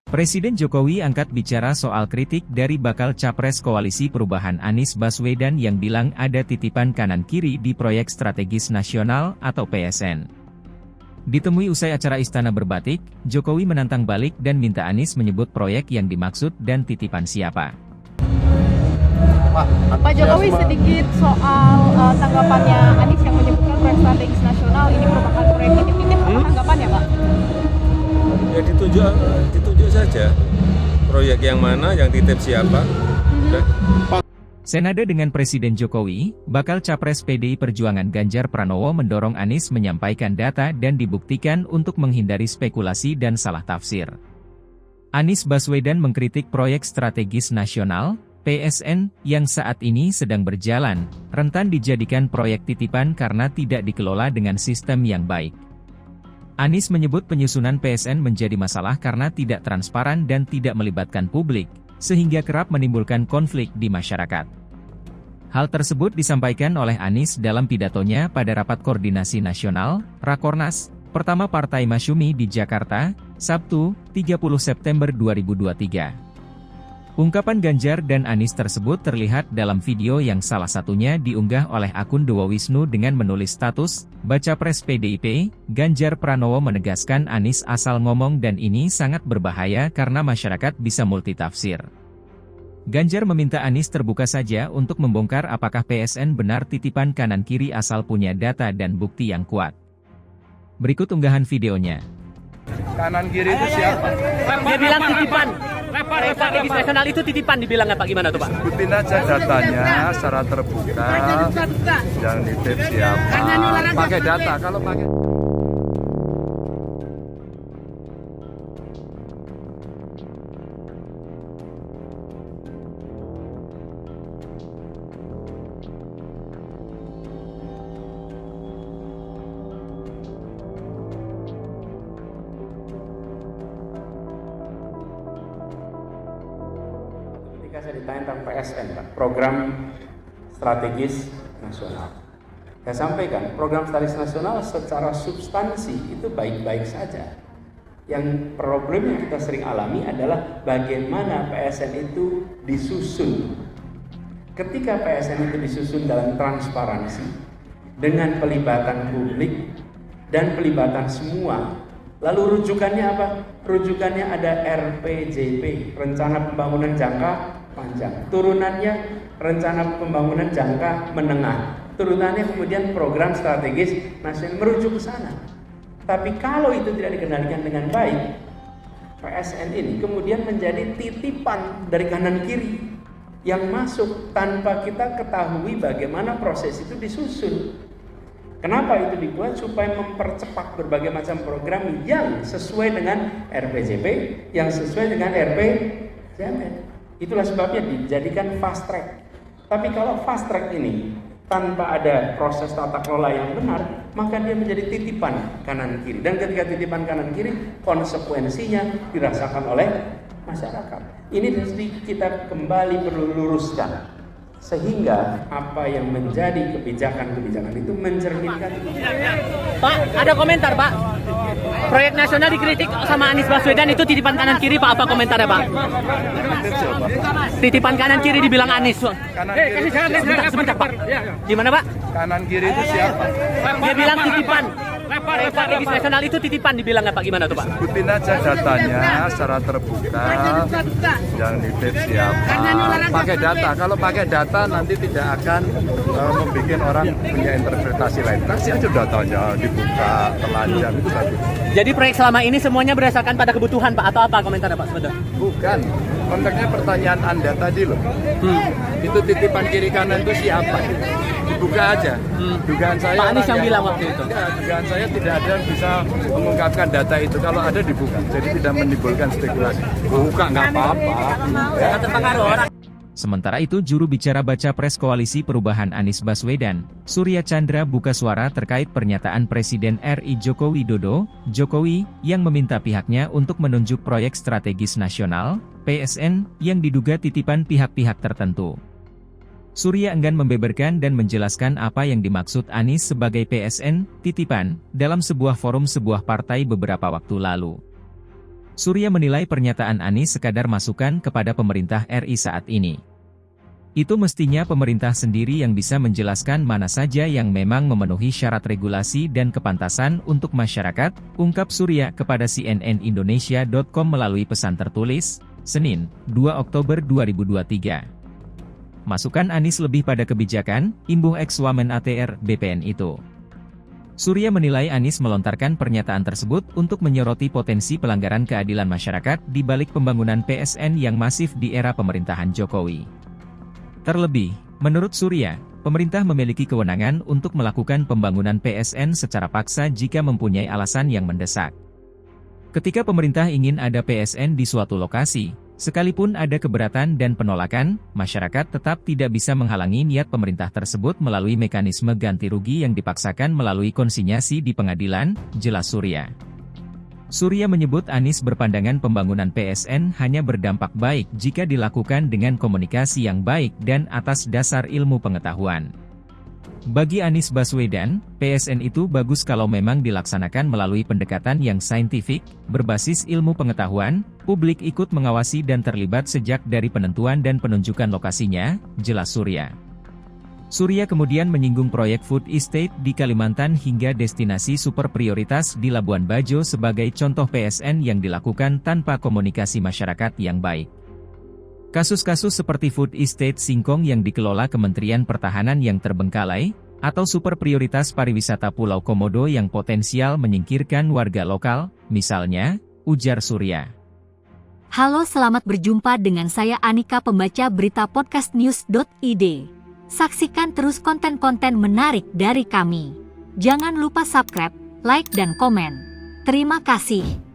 Presiden Jokowi angkat bicara soal kritik dari bakal Capres Koalisi Perubahan Anies Baswedan yang bilang ada titipan kanan-kiri di proyek strategis nasional atau PSN. Ditemui usai acara Istana Berbatik, Jokowi menantang balik dan minta Anies menyebut proyek yang dimaksud dan titipan siapa. Pak Jokowi sedikit soal tanggapannya Anies yang menyebutkan proyek strategis nasional ini merupakan proyek titip-titip, apa tanggapannya Pak? Ya ditunjuk saja proyek yang mana, yang titip siapa. Senada dengan Presiden Jokowi, bakal Capres PDI Perjuangan Ganjar Pranowo mendorong Anies menyampaikan data dan dibuktikan untuk menghindari spekulasi dan salah tafsir. Anies Baswedan mengkritik proyek strategis nasional, PSN, yang saat ini sedang berjalan, rentan dijadikan proyek titipan karena tidak dikelola dengan sistem yang baik. Anies menyebut penyusunan PSN menjadi masalah karena tidak transparan dan tidak melibatkan publik, sehingga kerap menimbulkan konflik di masyarakat. Hal tersebut disampaikan oleh Anies dalam pidatonya pada Rapat Koordinasi Nasional, Rakornas, pertama Partai Masyumi di Jakarta, Sabtu, 30 September 2023. Ungkapan Ganjar dan Anies tersebut terlihat dalam video yang salah satunya diunggah oleh akun Dewa Wisnu dengan menulis status, Baca Pres PDIP, Ganjar Pranowo menegaskan Anies asal ngomong dan ini sangat berbahaya karena masyarakat bisa multitafsir. Ganjar meminta Anies terbuka saja untuk membongkar apakah PSN benar titipan kanan-kiri asal punya data dan bukti yang kuat. Berikut unggahan videonya. Kanan-kiri itu siapa? Dia bilang titipan. Strategis nasional itu titipan dibilang apa gimana tuh Pak? Sebutin aja datanya secara terbuka. Yang nitip siapa? Pakai data. Kalau pakai ketika saya ditanya tentang PSN, Pak, program strategis nasional. Saya sampaikan, program strategis nasional secara substansi itu baik-baik saja. Yang problem yang kita sering alami adalah bagaimana PSN itu disusun. Ketika PSN itu disusun dalam transparansi, dengan pelibatan publik dan pelibatan semua, lalu rujukannya apa? Rujukannya ada RPJP, Rencana Pembangunan Jangka Panjang. Turunannya Rencana Pembangunan Jangka Menengah. Turunannya kemudian Program Strategis Nasional, merujuk ke sana. Tapi kalau itu tidak dikendalikan dengan baik, PSN ini kemudian menjadi titipan dari kanan kiri yang masuk tanpa kita ketahui bagaimana proses itu disusun. Kenapa itu dibuat? Supaya mempercepat berbagai macam program yang sesuai dengan RPJP, yang sesuai dengan RPJMN. Itulah sebabnya dijadikan fast track. Tapi kalau fast track ini tanpa ada proses tata kelola yang benar, maka dia menjadi titipan kanan kiri. Dan ketika titipan kanan kiri, konsekuensinya dirasakan oleh masyarakat. Ini kita kembali perlu luruskan. Sehingga apa yang menjadi kebijakan-kebijakan itu mencerminkan. Pak, ada komentar Pak. Proyek nasional dikritik sama Anies Baswedan itu titipan kanan kiri Pak, apa komentarnya Pak? Titipan kanan kiri dibilang Anies. kanan kiri itu siapa? Sebentar Pak. Gimana Pak? Kanan kiri itu siapa? Dia bilang titipan. Proyek strategis nasional itu titipan dibilang apa gimana tuh Pak? Sebutin aja datanya secara terbuka. Yang nitip siapa? Pakai data. Kalau pakai data nanti tidak akan membuat orang punya interpretasi lain. Kasih aja datanya dibuka, telanjang, itu bagus. Jadi proyek selama ini semuanya berdasarkan pada kebutuhan Pak atau apa komentarnya Pak sebentar? Bukan. Konteksnya pertanyaan Anda tadi loh. Itu titipan kiri kanan itu siapa? Dibuka aja. Dugaan saya Pak Anies yang bilang waktu itu. Ya, dugaan saya tidak ada yang bisa mengungkapkan data itu. Kalau ada dibuka. Jadi tidak menimbulkan spekulasi. Buka nggak apa-apa. Jangan terpengaruh orang. Sementara itu juru bicara Baca Pres Koalisi Perubahan Anies Baswedan, Surya Chandra buka suara terkait pernyataan Presiden RI Joko Widodo, Jokowi, yang meminta pihaknya untuk menunjuk proyek strategis nasional, PSN, yang diduga titipan pihak-pihak tertentu. Surya enggan membeberkan dan menjelaskan apa yang dimaksud Anies sebagai PSN, titipan, dalam sebuah forum sebuah partai beberapa waktu lalu. Surya menilai pernyataan Anies sekadar masukan kepada pemerintah RI saat ini. Itu mestinya pemerintah sendiri yang bisa menjelaskan mana saja yang memang memenuhi syarat regulasi dan kepantasan untuk masyarakat, ungkap Surya kepada cnnindonesia.com melalui pesan tertulis, Senin, 2 Oktober 2023. Masukan Anies lebih pada kebijakan, imbuh ex-Wamen ATR, BPN itu. Surya menilai Anies melontarkan pernyataan tersebut untuk menyoroti potensi pelanggaran keadilan masyarakat di balik pembangunan PSN yang masif di era pemerintahan Jokowi. Terlebih, menurut Surya, pemerintah memiliki kewenangan untuk melakukan pembangunan PSN secara paksa jika mempunyai alasan yang mendesak. Ketika pemerintah ingin ada PSN di suatu lokasi, sekalipun ada keberatan dan penolakan, masyarakat tetap tidak bisa menghalangi niat pemerintah tersebut melalui mekanisme ganti rugi yang dipaksakan melalui konsinyasi di pengadilan, jelas Surya. Surya menyebut Anies berpandangan pembangunan PSN hanya berdampak baik jika dilakukan dengan komunikasi yang baik dan atas dasar ilmu pengetahuan. Bagi Anies Baswedan, PSN itu bagus kalau memang dilaksanakan melalui pendekatan yang saintifik, berbasis ilmu pengetahuan, publik ikut mengawasi dan terlibat sejak dari penentuan dan penunjukan lokasinya, jelas Surya. Surya kemudian menyinggung proyek food estate di Kalimantan hingga destinasi super prioritas di Labuan Bajo sebagai contoh PSN yang dilakukan tanpa komunikasi masyarakat yang baik. Kasus-kasus seperti food estate Singkong yang dikelola Kementerian Pertahanan yang terbengkalai, atau super prioritas pariwisata Pulau Komodo yang potensial menyingkirkan warga lokal, misalnya, ujar Surya. Halo, selamat berjumpa dengan saya Anika, pembaca berita podcastnews.id. Saksikan terus konten-konten menarik dari kami. Jangan lupa subscribe, like dan komen. Terima kasih.